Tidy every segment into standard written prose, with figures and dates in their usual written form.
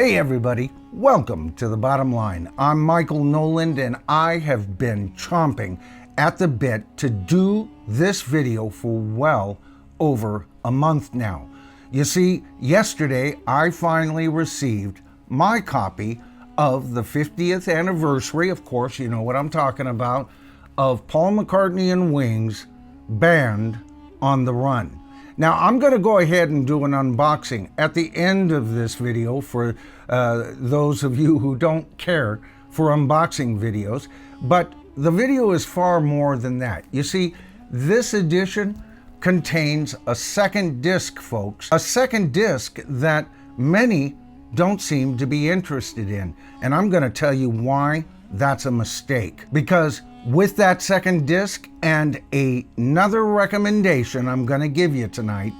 Hey everybody, welcome to The Bottom Line. I'm Michael Noland and I have been chomping at the bit to do this video for well over a month now. You see, yesterday I finally received my copy of the 50th anniversary, of course you know what I'm talking about, of Paul McCartney and Wings, Band on the Run. Now, I'm going to go ahead and do an unboxing at the end of this video for those of you who don't care for unboxing videos, but the video is far more than that. You see, this edition contains a second disc, folks, a second disc that many don't seem to be interested in, and I'm going to tell you why that's a mistake. Because with that second disc and another recommendation I'm going to give you tonight,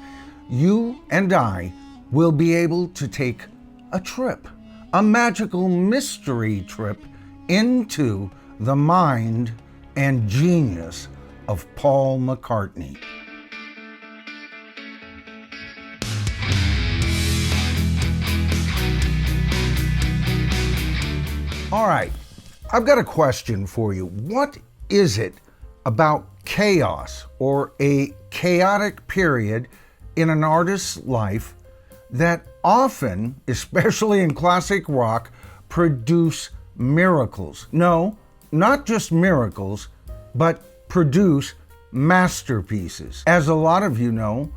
you and I will be able to take a trip, a magical mystery trip into the mind and genius of Paul McCartney. All right. I've got a question for you. What is it about chaos or a chaotic period in an artist's life that often, especially in classic rock, produce miracles? No, not just miracles, but produce masterpieces. As a lot of you know,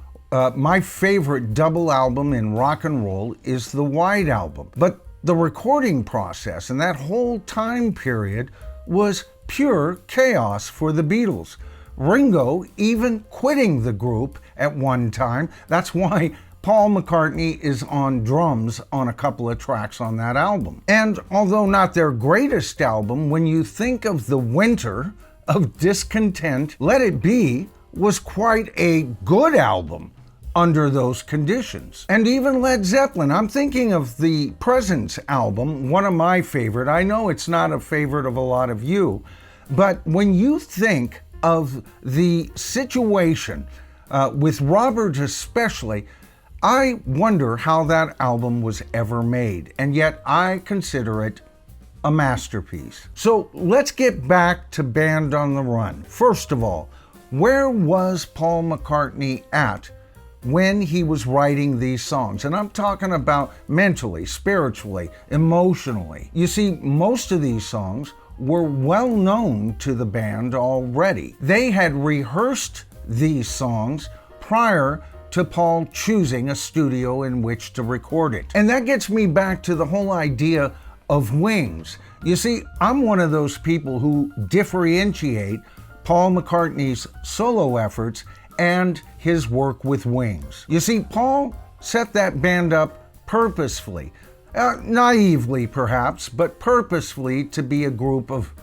my favorite double album in rock and roll is the White Album. But the recording process and that whole time period was pure chaos for the Beatles. Ringo even quitting the group at one time. That's why Paul McCartney is on drums on a couple of tracks on that album. And although not their greatest album, when you think of the winter of discontent, Let It Be was quite a good album under those conditions. And even Led Zeppelin, I'm thinking of the Presence album, one of my favorite. I know it's not a favorite of a lot of you, but when you think of the situation with Robert especially, I wonder how that album was ever made, and yet I consider it a masterpiece. So let's get back to Band on the Run. First of all, where was Paul McCartney at when he was writing these songs? And I'm talking about mentally, spiritually, emotionally. You see, most of these songs were well known to the band already. They had rehearsed these songs prior to Paul choosing a studio in which to record it. And that gets me back to the whole idea of Wings. You see, I'm one of those people who differentiate Paul McCartney's solo efforts and his work with Wings. You see, Paul set that band up purposefully, naively perhaps, but purposefully to be a group of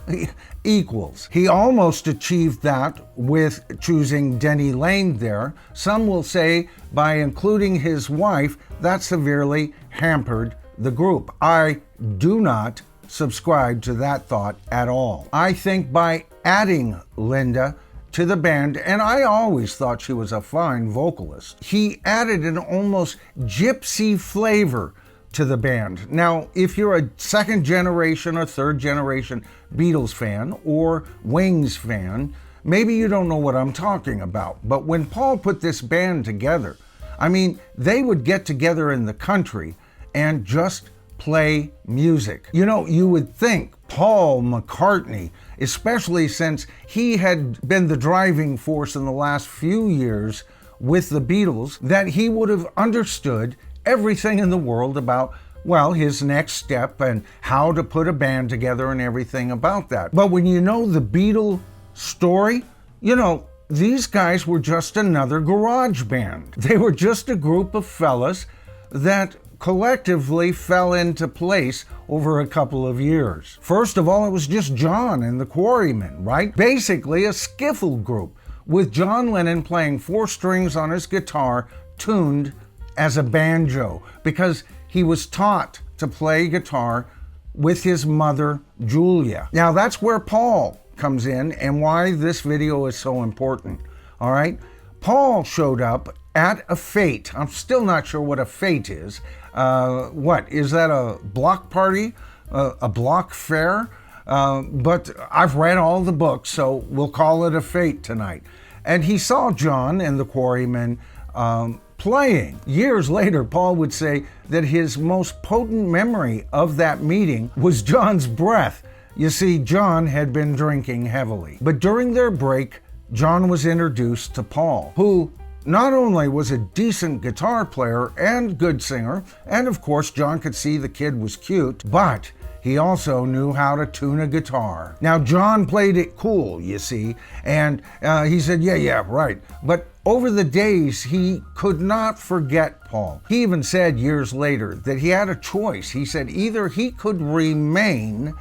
equals. He almost achieved that with choosing Denny Laine there. Some will say by including his wife, that severely hampered the group. I do not subscribe to that thought at all. I think by adding Linda to the band, and I always thought she was a fine vocalist, he added an almost gypsy flavor to the band. Now, if you're a second generation or third generation Beatles fan or Wings fan, maybe you don't know what I'm talking about. But when Paul put this band together, I mean, they would get together in the country and just play music. You know, you would think Paul McCartney, especially since he had been the driving force in the last few years with the Beatles, that he would have understood everything in the world about, well, his next step and how to put a band together and everything about that. But when you know the Beatle story, you know, these guys were just another garage band. They were just a group of fellas that collectively fell into place over a couple of years. First of all, it was just John and the Quarrymen, right? Basically a skiffle group with John Lennon playing 4 strings on his guitar tuned as a banjo because he was taught to play guitar with his mother, Julia. Now that's where Paul comes in and why this video is so important, all right? Paul showed up at a fete. I'm still not sure what a fete is, What, is that a block party? A block fair? But I've read all the books, so we'll call it a fate tonight. And he saw John and the Quarrymen playing. Years later, Paul would say that his most potent memory of that meeting was John's breath. You see, John had been drinking heavily. But during their break, John was introduced to Paul, who not only was a decent guitar player and good singer, and of course John could see the kid was cute, but he also knew how to tune a guitar. Now, John played it cool, you see, and he said, yeah, right. But over the days, he could not forget Paul. He even said years later that he had a choice. He said either he could remain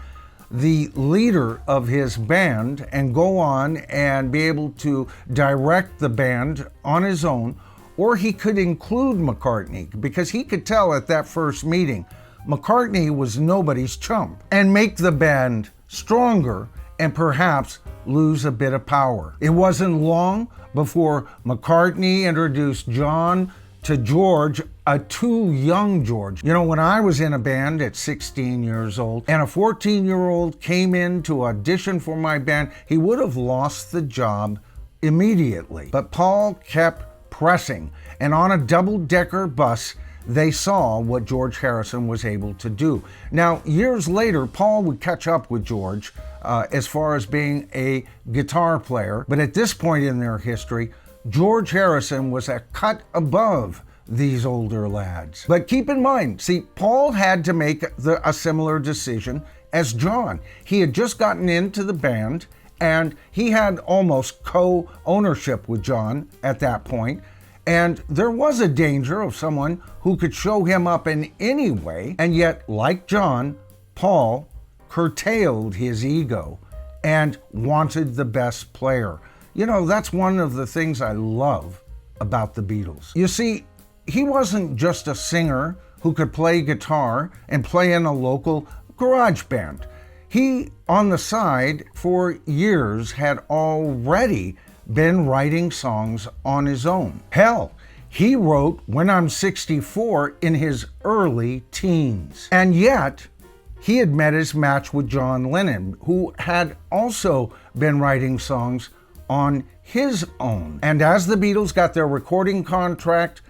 the leader of his band and go on and be able to direct the band on his own, or he could include McCartney, because he could tell at that first meeting McCartney was nobody's chump, and make the band stronger and perhaps lose a bit of power. It wasn't long before McCartney introduced John to George, a too young George. You know, when I was in a band at 16 years old and a 14-year-old came in to audition for my band, he would have lost the job immediately. But Paul kept pressing, and on a double-decker bus, they saw what George Harrison was able to do. Now, years later, Paul would catch up with George as far as being a guitar player, but at this point in their history, George Harrison was a cut above these older lads. But keep in mind, see, Paul had to make a similar decision as John. He had just gotten into the band, and he had almost co-ownership with John at that point. And there was a danger of someone who could show him up in any way, and yet, like John, Paul curtailed his ego and wanted the best player. You know, that's one of the things I love about the Beatles. You see, he wasn't just a singer who could play guitar and play in a local garage band. He, on the side, for years, had already been writing songs on his own. Hell, he wrote When I'm 64 in his early teens. And yet, he had met his match with John Lennon, who had also been writing songs on his own. And as the Beatles got their recording contract,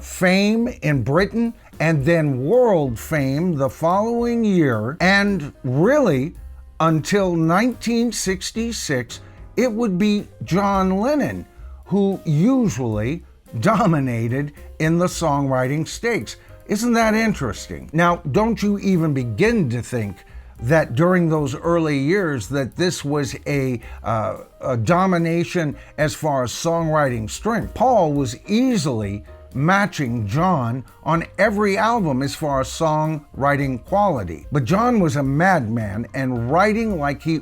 fame in Britain, and then world fame the following year, and really until 1966, it would be John Lennon who usually dominated in the songwriting stakes. Isn't that interesting? Now, don't you even begin to think that during those early years that this was a domination as far as songwriting strength. Paul was easily matching John on every album as far as songwriting quality. But John was a madman and writing like he,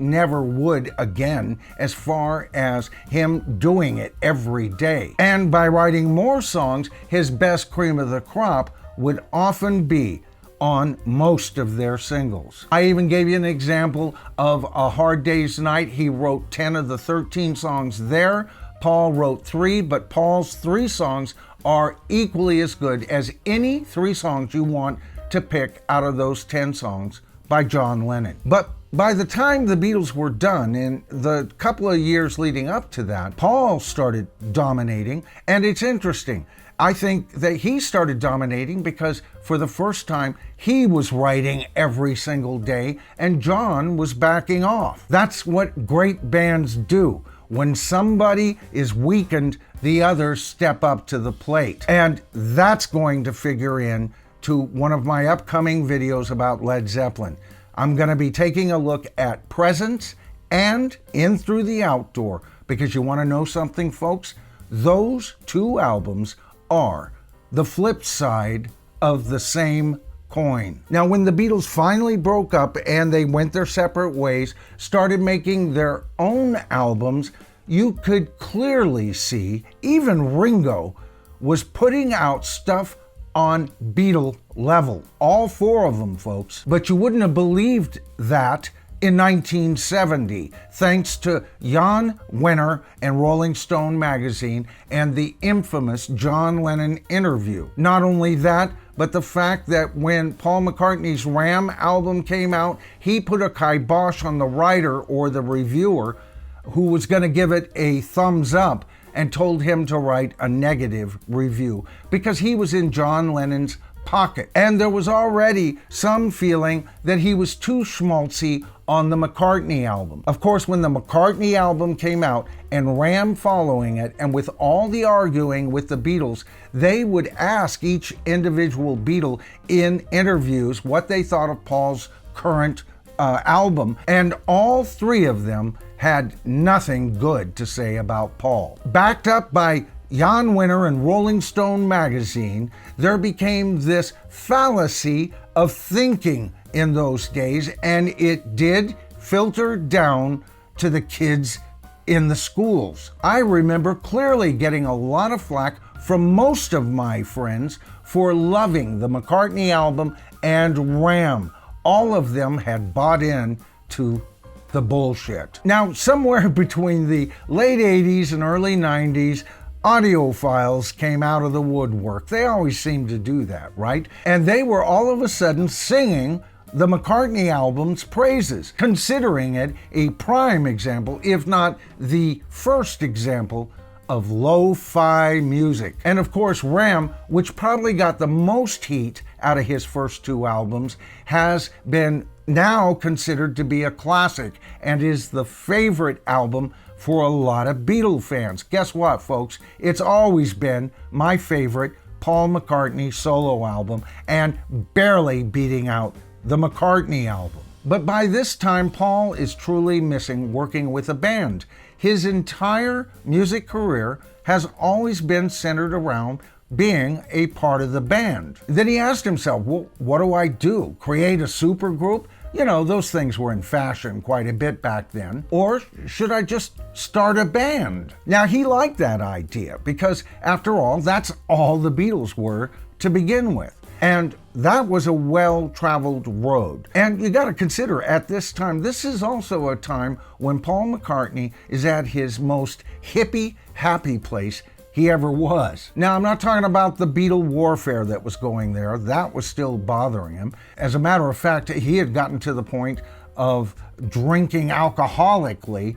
never would again, as far as him doing it every day. And by writing more songs, his best cream of the crop would often be on most of their singles. I even gave you an example of A Hard Day's Night. He wrote 10 of the 13 songs there. Paul wrote 3, but Paul's 3 songs are equally as good as any 3 songs you want to pick out of those 10 songs by John Lennon. But by the time the Beatles were done, in the couple of years leading up to that, Paul started dominating, and it's interesting. I think that he started dominating because for the first time, he was writing every single day, and John was backing off. That's what great bands do. When somebody is weakened, the others step up to the plate. And that's going to figure in to one of my upcoming videos about Led Zeppelin. I'm going to be taking a look at Presence and In Through the Outdoor, because you want to know something, folks? Those 2 albums are the flip side of the same coin. Now, when the Beatles finally broke up and they went their separate ways, started making their own albums, you could clearly see even Ringo was putting out stuff on Beatle level. All 4 of them, folks. But you wouldn't have believed that in 1970, thanks to Jan Wenner and Rolling Stone magazine and the infamous John Lennon interview. Not only that, but the fact that when Paul McCartney's Ram album came out, he put a kibosh on the writer or the reviewer who was going to give it a thumbs up and told him to write a negative review because he was in John Lennon's pocket. And there was already some feeling that he was too schmaltzy on the McCartney album. Of course, when the McCartney album came out and Ram following it, and with all the arguing with the Beatles, they would ask each individual Beatle in interviews what they thought of Paul's current album, and all three of them had nothing good to say about Paul. Backed up by Jan Winter and Rolling Stone magazine, there became this fallacy of thinking in those days, and it did filter down to the kids in the schools. I remember clearly getting a lot of flack from most of my friends for loving the McCartney album and Ram. All of them had bought in to the bullshit. Now, somewhere between the late 80s and early 90s, audiophiles came out of the woodwork. They always seem to do that, right? And they were all of a sudden singing the McCartney album's praises, considering it a prime example, if not the first example, of lo-fi music. And of course, Ram, which probably got the most heat out of his first two albums, has been now considered to be a classic and is the favorite album for a lot of Beatle fans. Guess what, folks? It's always been my favorite Paul McCartney solo album and barely beating out the McCartney album. But by this time, Paul is truly missing working with a band. His entire music career has always been centered around being a part of the band. Then he asked himself, well, what do I do? Create a supergroup? You know, those things were in fashion quite a bit back then. Or should I just start a band? Now, he liked that idea because, after all, that's all the Beatles were to begin with. And that was a well-traveled road. And you got to consider, at this time, this is also a time when Paul McCartney is at his most hippie, happy place he ever was. Now, I'm not talking about the Beatle warfare that was going there. That was still bothering him. As a matter of fact, he had gotten to the point of drinking alcoholically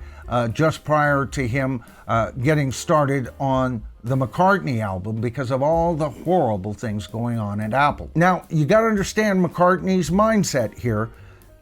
just prior to him getting started on the McCartney album because of all the horrible things going on at Apple. Now, you got to understand McCartney's mindset here.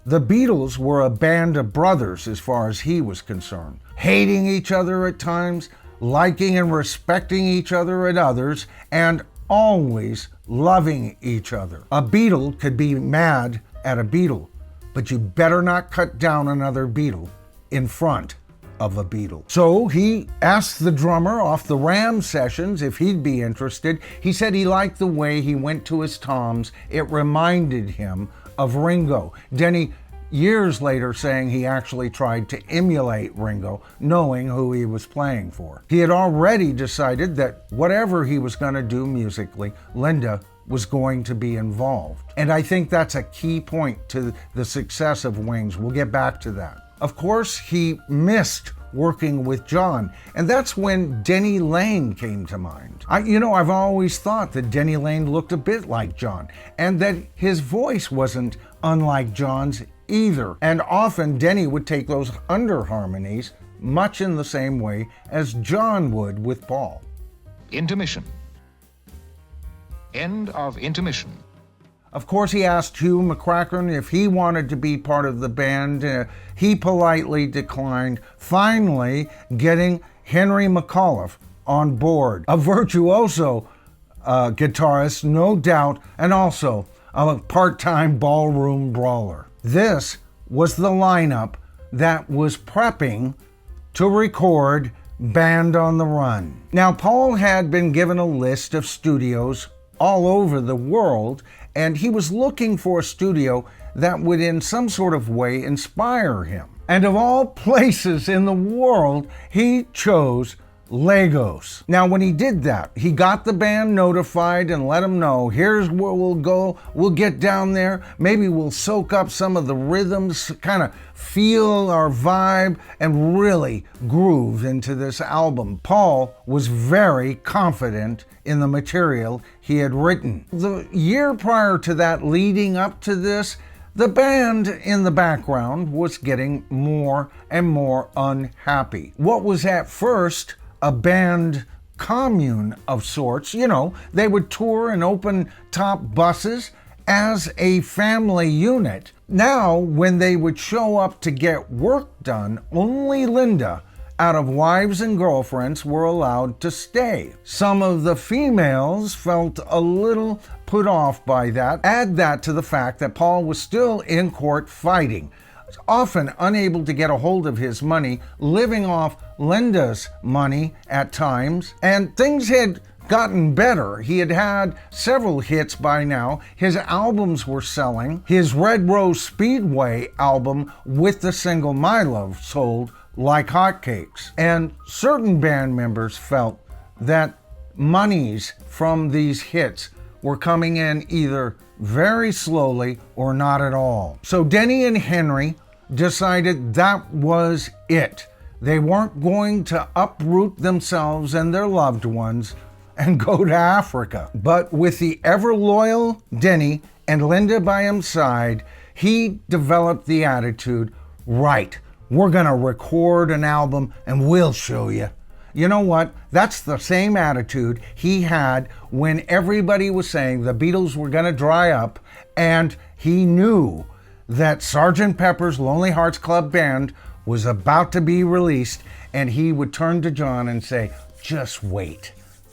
The Beatles were a band of brothers as far as he was concerned, hating each other at times, liking and respecting each other at others, and always loving each other. A Beatle could be mad at a Beatle, but you better not cut down another Beatle in front of a Beatle. So he asked the drummer off the Ram sessions if he'd be interested. He said he liked the way he went to his toms. It reminded him of Ringo. Denny, years later, saying he actually tried to emulate Ringo, knowing who he was playing for. He had already decided that whatever he was going to do musically, Linda was going to be involved. And I think that's a key point to the success of Wings. We'll get back to that. Of course, he missed working with John, and that's when Denny Laine came to mind. I've always thought that Denny Laine looked a bit like John, and that his voice wasn't unlike John's either. And often Denny would take those under harmonies much in the same way as John would with Paul. Intermission. End of intermission. Of course, he asked Hugh McCracken if he wanted to be part of the band. He politely declined, finally getting Henry McAuliffe on board, a virtuoso guitarist, no doubt, and also a part-time ballroom brawler. This was the lineup that was prepping to record Band on the Run. Now, Paul had been given a list of studios all over the world, and he was looking for a studio that would in some sort of way inspire him. And of all places in the world, he chose Legos. Now, when he did that, he got the band notified and let them know, here's where we'll go. We'll get down there. Maybe we'll soak up some of the rhythms, kind of feel our vibe, and really groove into this album. Paul was very confident in the material he had written. The year prior to that, leading up to this, the band in the background was getting more and more unhappy. What was at first a band commune of sorts, they would tour in open top buses as a family unit. Now, when they would show up to get work done, only Linda, out of wives and girlfriends, were allowed to stay. Some of the females felt a little put off by that. Add that to the fact that Paul was still in court fighting, often unable to get a hold of his money, living off Linda's money at times, and things had gotten better. He had had several hits by now. His albums were selling. His Red Rose Speedway album with the single My Love sold like hotcakes. And certain band members felt that monies from these hits were coming in either very slowly or not at all. So Denny and Henry decided that was it. They weren't going to uproot themselves and their loved ones and go to Africa. But with the ever loyal Denny and Linda by his side, he developed the attitude, right, we're gonna record an album and we'll show you. You know what? That's the same attitude he had when everybody was saying the Beatles were gonna dry up, and he knew that Sgt. Pepper's Lonely Hearts Club Band was about to be released, and he would turn to John and say, just wait.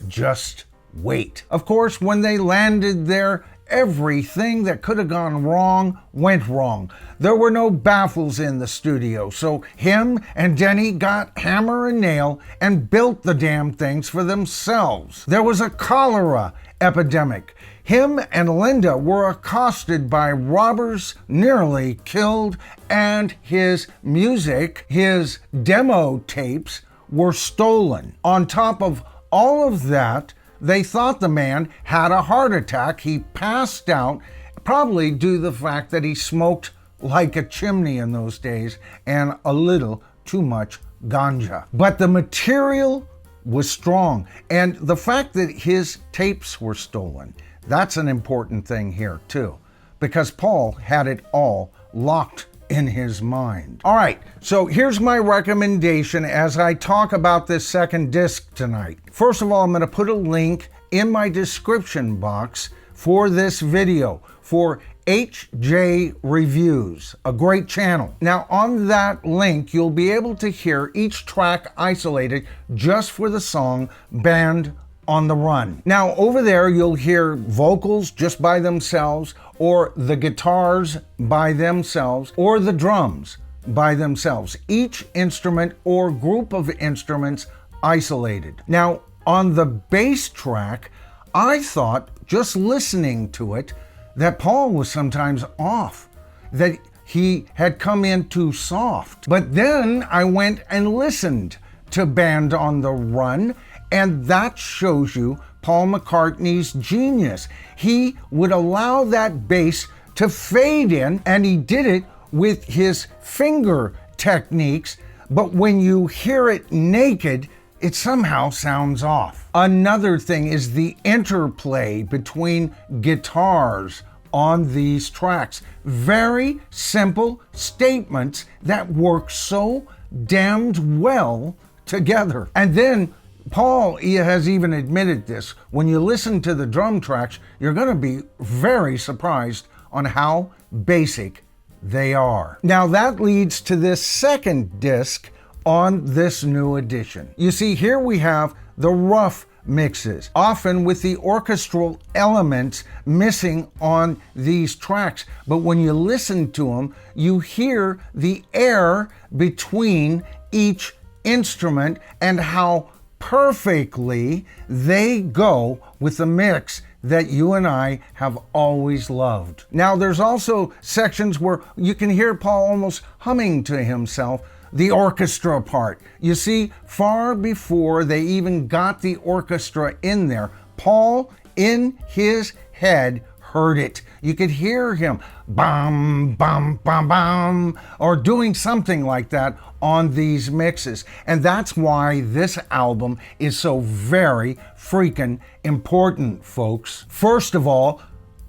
Just wait. Of course, when they landed there, everything that could have gone wrong went wrong. There were no baffles in the studio, so him and Denny got hammer and nail and built the damn things for themselves. There was a cholera epidemic. Him and Linda were accosted by robbers, nearly killed, and his music, his demo tapes, were stolen. On top of all of that, they thought the man had a heart attack. He passed out, probably due to the fact that he smoked like a chimney in those days and a little too much ganja. But the material was strong, and the fact that his tapes were stolen, that's an important thing here too, because Paul had it all locked in his mind. All right, so here's my recommendation as I talk about this second disc tonight. First of all, I'm going to put a link in my description box for this video for HJ Reviews, a great channel. Now, on that link, you'll be able to hear each track isolated just for the song Band on the Run. Now, over there, you'll hear vocals just by themselves, or the guitars by themselves, or the drums by themselves. Each instrument or group of instruments isolated. Now, on the bass track, I thought, just listening to it, that Paul was sometimes off, that he had come in too soft. But then I went and listened to Band on the Run, and that shows you Paul McCartney's genius. He would allow that bass to fade in, and he did it with his finger techniques, but when you hear it naked, it somehow sounds off. Another thing is the interplay between guitars on these tracks. Very simple statements that work so damned well together. And then Paul has even admitted this. When you listen to the drum tracks, you're going to be very surprised on how basic they are. Now that leads to this second disc on this new edition. You see, here we have the rough mixes, often with the orchestral elements missing on these tracks. But when you listen to them, you hear the air between each instrument and how perfectly they go with the mix that you and I have always loved. Now, there's also sections where you can hear Paul almost humming to himself, the orchestra part. You see, far before they even got the orchestra in there, Paul, in his head, heard it. You could hear him bum, bum, bum, bum, or doing something like that on these mixes. And that's why this album is so very freaking important, folks. First of all,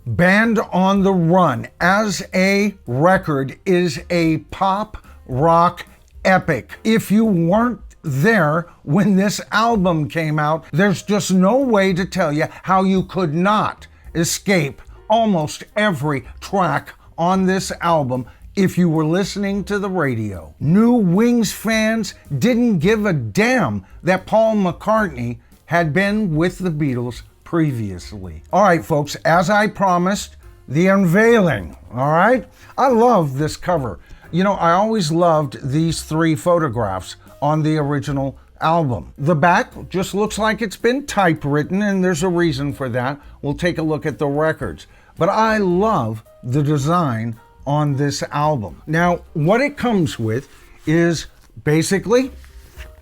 Band on the Run as a record is a pop rock epic. If you weren't there when this album came out, there's just no way to tell you how you could not escape almost every track on this album if you were listening to the radio. New Wings fans didn't give a damn that Paul McCartney had been with the Beatles previously. All right, folks, as I promised, the unveiling, all right? I love this cover. You know, I always loved these 3 photographs on the original album. The back just looks like it's been typewritten, and there's a reason for that. We'll take a look at the records. But I love the design on this album. Now, what it comes with is basically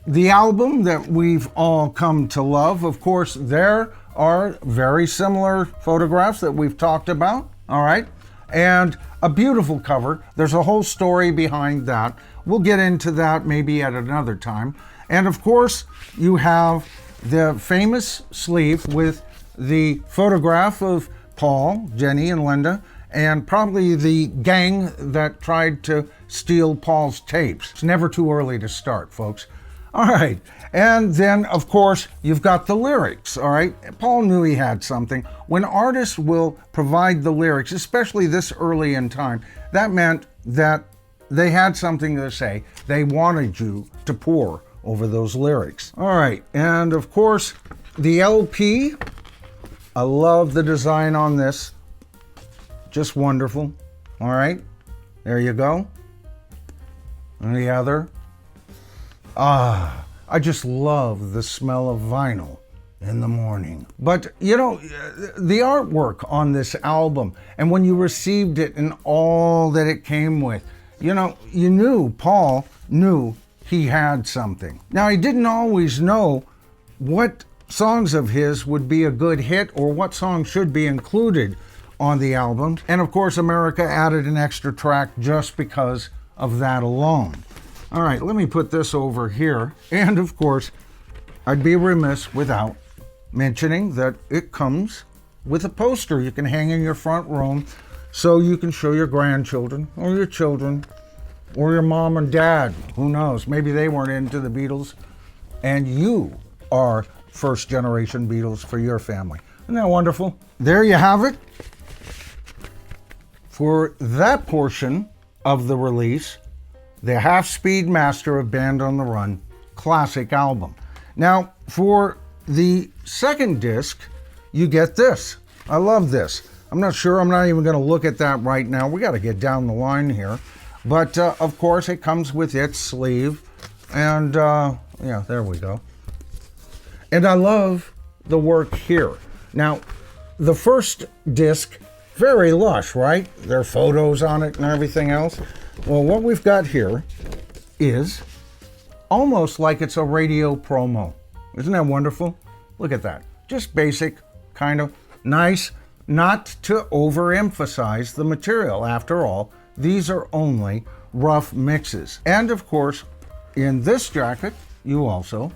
the album that we've all come to love. Of course, there are very similar photographs that we've talked about, all right? And a beautiful cover. There's a whole story behind that. We'll get into that maybe at another time. And of course, you have the famous sleeve with the photograph of Paul, Denny, and Linda, and probably the gang that tried to steal Paul's tapes. It's never too early to start, folks. All right, and then, of course, you've got the lyrics, all right? Paul knew he had something. When artists will provide the lyrics, especially this early in time, that meant that they had something to say. They wanted you to pour over those lyrics. All right, and of course, the LP, I love the design on this. Just wonderful. All right, there you go. And the other. I just love the smell of vinyl in the morning. But, you know, the artwork on this album, and when you received it and all that it came with, you know, you knew Paul knew he had something. Now, he didn't always know what songs of his would be a good hit or what songs should be included on the album. And of course, America added an extra track just because of that alone. All right, let me put this over here. And of course, I'd be remiss without mentioning that it comes with a poster you can hang in your front room so you can show your grandchildren or your children or your mom and dad. Who knows? Maybe they weren't into the Beatles and you are first generation Beatles for your family. Isn't that wonderful? There you have it. For that portion of the release, the Half-Speed Master of Band on the Run classic album. Now, for the second disc, you get this. I love this. I'm not sure, I'm not even going to look at that right now. We got to get down the line here. But, of course, it comes with its sleeve. And, yeah, there we go. And I love the work here. Now, the first disc, very lush, right? There are photos on it and everything else. Well, what we've got here is almost like it's a radio promo. Isn't that wonderful? Look at that. Just basic, kind of nice, not to overemphasize the material. After all, these are only rough mixes. And of course, in this jacket, you also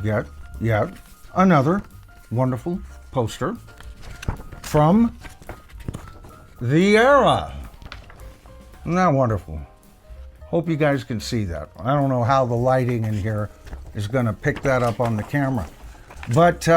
get yet another wonderful poster from the era. Isn't that wonderful? Hope you guys can see that. I don't know how the lighting in here is going to pick that up on the camera. But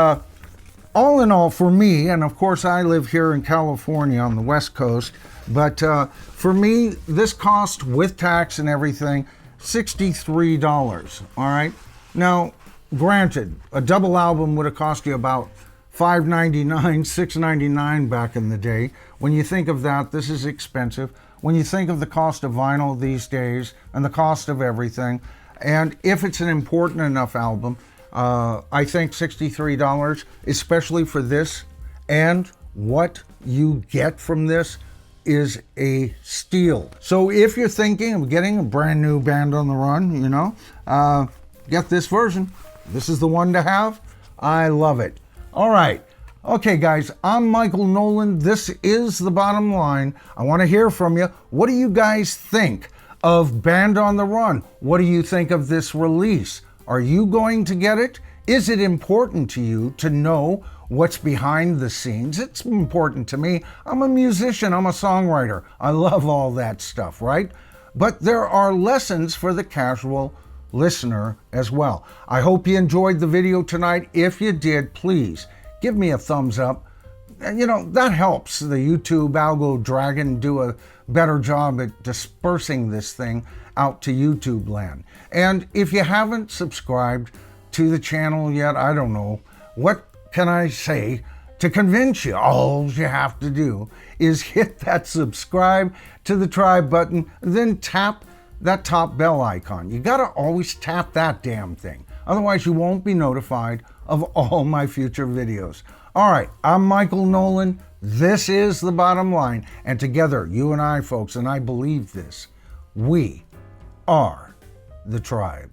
all in all, for me, and of course I live here in California on the West Coast, but for me, this cost with tax and everything, $63, all right? Now, granted, a double album would have cost you about $5.99, $6.99 back in the day. When you think of that, this is expensive. When you think of the cost of vinyl these days and the cost of everything, and if it's an important enough album, I think $63, especially for this, and what you get from this is a steal. So if you're thinking of getting a brand new Band on the Run, get this version. This is the one to have. I love it. All right. Okay, guys, I'm Michael Noland. This is The Bottom Line. I want to hear from you. What do you guys think of Band on the Run? What do you think of this release? Are you going to get it? Is it important to you to know what's behind the scenes? It's important to me. I'm a musician. I'm a songwriter. I love all that stuff, right? But there are lessons for the casual listener as well. I hope you enjoyed the video tonight. If you did, please give me a thumbs up. That helps the YouTube algo dragon do a better job at dispersing this thing out to YouTube land. And if you haven't subscribed to the channel yet, I don't know, what can I say to convince you? All you have to do is hit that subscribe to the tribe button, then tap that top bell icon. You gotta always tap that damn thing. Otherwise you won't be notified of all my future videos. All right, I'm Michael Noland. This is The Bottom Line. And together, you and I, folks, and I believe this, we are the tribe.